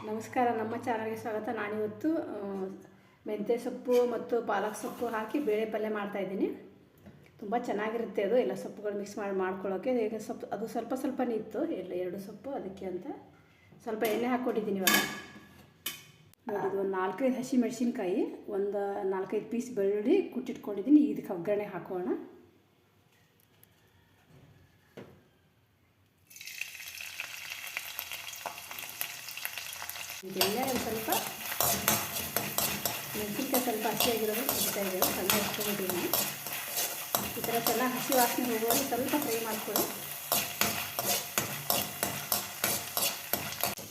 ನಮಸ್ಕಾರ, ನಮ್ಮ ಚಾನಲ್ಗೆ ಸ್ವಾಗತ. ನಾನಿವತ್ತು ಮೆಂತ್ಯ ಸೊಪ್ಪು ಮತ್ತು ಪಾಲಕ್ ಸೊಪ್ಪು ಹಾಕಿ ಬೇಳೆ ಪಲ್ಯ ಮಾಡ್ತಾಯಿದ್ದೀನಿ. ತುಂಬ ಚೆನ್ನಾಗಿರುತ್ತೆ ಅದು. ಎಲ್ಲ ಸೊಪ್ಪುಗಳು ಮಿಕ್ಸ್ ಮಾಡ್ಕೊಳ್ಳೋಕ್ಕೆ. ಈಗ ಅದು ಸ್ವಲ್ಪನೇ ಇತ್ತು, ಎರಡು ಸೊಪ್ಪು, ಅದಕ್ಕೆ ಅಂತ ಸ್ವಲ್ಪ ಎಣ್ಣೆ ಹಾಕ್ಕೊಂಡಿದ್ದೀನಿ. ಇವಾಗ ನೋಡಿ, ಇದು ಒಂದು 4-5 ಹಸಿ ಮೆಣಸಿನ್ಕಾಯಿ, ಒಂದು 4-5 ಪೀಸ್ ಬೆಳ್ಳುಳ್ಳಿ ಕುಟ್ಟಿಟ್ಕೊಂಡಿದ್ದೀನಿ. ಇದಕ್ಕೆ ಒಗ್ಗರಣೆ ಹಾಕೋಣ. ಇದೆಲ್ಲ ಸ್ವಲ್ಪ ಮೆಣಸಿನ್ಕಾಯಿ ಸ್ವಲ್ಪ ಹಸಿಯಾಗಿರೋದು ಸಿಗ್ತಾ ಇದೆ, ಸಣ್ಣ ಹಚ್ಕೊಂಡಿದ್ದೀನಿ. ಈ ಥರ ಚೆನ್ನಾಗಿ ಹಸಿ ವಾಸನೆ ಹೋಗೋದು ಸ್ವಲ್ಪ ಫ್ರೈ ಮಾಡ್ಕೊಳ್ಳಿ.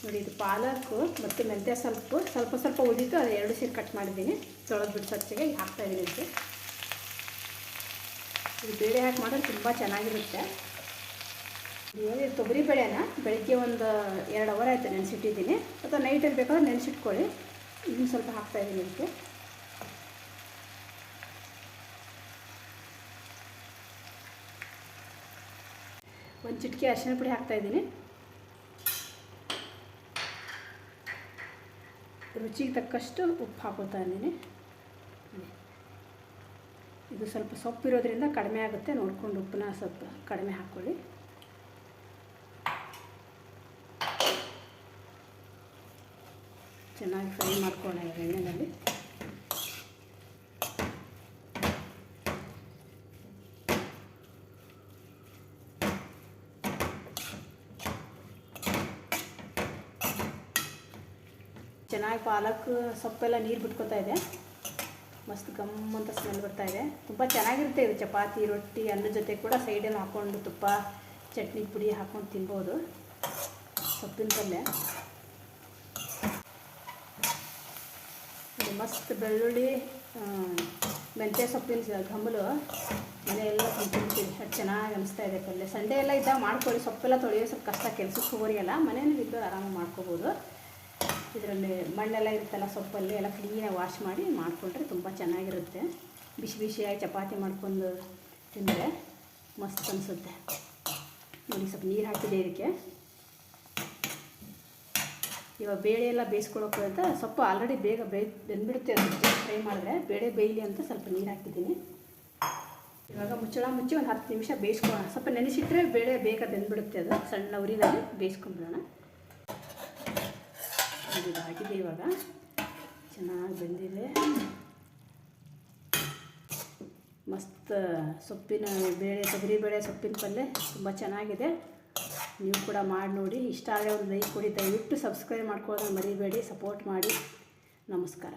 ನೋಡಿ, ಇದು ಪಾಲಕ್ಕು ಮತ್ತು ಮೆಂತ್ಯ ಸ್ವಲ್ಪ ಉಳಿದಿತ್ತು, ಅದು 2 ಸೇರಿ ಕಟ್ ಮಾಡಿದ್ದೀನಿ. ತೊಳೆದು ಬಿಟ್ಟು ಸ್ವಚ್ಛಗೆ ಹಾಕ್ತಾಯಿದ್ದೀನಿ. ಅದಕ್ಕೆ ಇದು ಬೇಳೆ ಹಾಕಿ ಮಾಡಿದ್ರೆ ತುಂಬ ಚೆನ್ನಾಗಿರುತ್ತೆ. ಇವಾಗ ತೊಗರಿ ಬೇಳೆನ ಬೆಳಗ್ಗೆ ಒಂದು 2 ಅವರ್ ಆಯಿತು ನೆನೆಸಿಟ್ಟಿದ್ದೀನಿ, ಅಥವಾ ನೈಟಲ್ಲಿ ಬೇಕಾದ್ರೆ ನೆನೆಸಿಟ್ಕೊಳ್ಳಿ. ಇದನ್ನು ಸ್ವಲ್ಪ ಹಾಕ್ತಾಯಿದ್ದೀನಿ. ಇದಕ್ಕೆ ಒಂದು ಚಿಟಿಕೆ ಅರಿಶಿನ ಪುಡಿ ಹಾಕ್ತಾಯಿದ್ದೀನಿ. ರುಚಿಗೆ ತಕ್ಕಷ್ಟು ಉಪ್ಪು ಹಾಕೋತಾ ಇದ್ದೀನಿ. ಇದು ಸ್ವಲ್ಪ ಸೊಪ್ಪಿರೋದ್ರಿಂದ ಕಡಿಮೆ ಆಗುತ್ತೆ, ನೋಡಿಕೊಂಡು ಉಪ್ಪನ್ನ ಸ್ವಲ್ಪ ಕಡಿಮೆ ಹಾಕ್ಕೊಳ್ಳಿ. ಚೆನ್ನಾಗಿ ಫ್ರೈ ಮಾಡ್ಕೊಳ್ಳೋಣ ಎಣ್ಣೆಯಲ್ಲಿ. ಚೆನ್ನಾಗಿ ಪಾಲಕ್ ಸೊಪ್ಪೆಲ್ಲ ನೀರು ಬಿಟ್ಕೊತಾ ಇದೆ. ಮಸ್ತ್ ಗಮ್ಮಂತ ಸ್ಮೆಲ್ ಬರ್ತಾ ಇದೆ. ತುಂಬ ಚೆನ್ನಾಗಿರುತ್ತೆ ಇದು. ಚಪಾತಿ, ರೊಟ್ಟಿ, ಅನ್ನದ ಜೊತೆ ಕೂಡ ಸೈಡಲ್ಲಿ ಹಾಕ್ಕೊಂಡು ತುಪ್ಪ, ಚಟ್ನಿ ಪುಡಿ ಹಾಕ್ಕೊಂಡು ತಿನ್ಬೋದು. ಸೊಪ್ಪಿನ ಪಲ್ಯ ಇದು ಮಸ್ತ್. ಬೆಳ್ಳುಳ್ಳಿ, ಮೆಂತ್ಯ ಸೊಪ್ಪಿನ ಘಮಲು ಮನೆಯೆಲ್ಲ ತಿಂತೀನಿ. ಅದು ಚೆನ್ನಾಗಿ ಅನಿಸ್ತಾ ಇದೆ ಪಲ್ಯ. ಸಂಡೇ ಎಲ್ಲ ಇದ್ದಾಗ ಮಾಡ್ಕೊಳ್ಳಿ. ಸೊಪ್ಪೆಲ್ಲ ತೊಳೆಯೋ ಸ್ವಲ್ಪ ಕಷ್ಟ, ಕೆಲಸಕ್ಕೆ ಹೋಗೋರಿಗೆಲ್ಲ ಮನೆಯಲ್ಲಿ ಇದ್ದು ಆರಾಮಾಗಿ ಮಾಡ್ಕೋಬೋದು. ಇದರಲ್ಲಿ ಮಣ್ಣೆಲ್ಲ ಇರುತ್ತಲ್ಲ ಸೊಪ್ಪಲ್ಲಿ, ಎಲ್ಲ ಕ್ಲೀನಾಗಿ ವಾಶ್ ಮಾಡಿ ಮಾಡಿಕೊಂಡ್ರೆ ತುಂಬ ಚೆನ್ನಾಗಿರುತ್ತೆ. ಬಿಸಿಯಾಗಿ ಚಪಾತಿ ಮಾಡ್ಕೊಂಡು ತಿಂದರೆ ಮಸ್ತ್ ಅನಿಸುತ್ತೆ. ನೋಡಿ, ಸ್ವಲ್ಪ ನೀರು ಹಾಕಿದೆ ಇದಕ್ಕೆ. ಇವಾಗ ಬೇಳೆ ಎಲ್ಲ ಬೇಯಿಸ್ಕೊಳ್ಳೋಕೆ ಅಂತ ಸೊಪ್ಪು ಆಲ್ರೆಡಿ ಬೇಗ ಬೆಂದ್ಬಿಡುತ್ತೆ. ಅದು ಫ್ರೈ ಮಾಡಿದ್ರೆ ಬೇಳೆ ಬೇಯಲಿ ಅಂತ ಸ್ವಲ್ಪ ನೀರು ಹಾಕಿದ್ದೀನಿ. ಇವಾಗ ಮುಚ್ಚಳ ಮುಚ್ಚಿ ಒಂದು 10 ನಿಮಿಷ ಬೇಯಿಸ್ಕೊಳ್ಳೋಣ. ಸ್ವಲ್ಪ ನೆನೆಸಿಟ್ರೆ ಬೇಳೆ ಬೇಗ ಬೆಂದ್ಬಿಡುತ್ತೆ. ಅದು ಸಣ್ಣ ಉರಿನಲ್ಲಿ ಬೇಯಿಸ್ಕೊಂಬಿಡೋಣ. ಇದು ಹಾಕಿದೆ, ಇವಾಗ ಚೆನ್ನಾಗಿ ಬೆಂದಿದೆ. ಮಸ್ತ್ ಸೊಪ್ಪಿನ ಬೇಳೆ, ತೊಗರಿಬೇಳೆ ಸೊಪ್ಪಿನ ಪಲ್ಯ ತುಂಬ ಚೆನ್ನಾಗಿದೆ. ನೀವು ಕೂಡ ಮಾಡಿ ನೋಡಿ. ಇಷ್ಟ ಆದರೆ ಒಂದು ಲೈಕ್ ಕೊಡಿ. ದಯವಿಟ್ಟು ಸಬ್ಸ್ಕ್ರೈಬ್ ಮಾಡ್ಕೊಳ್ಳೋದನ್ನು ಮರಿಬೇಡಿ. ಸಪೋರ್ಟ್ ಮಾಡಿ. ನಮಸ್ಕಾರ.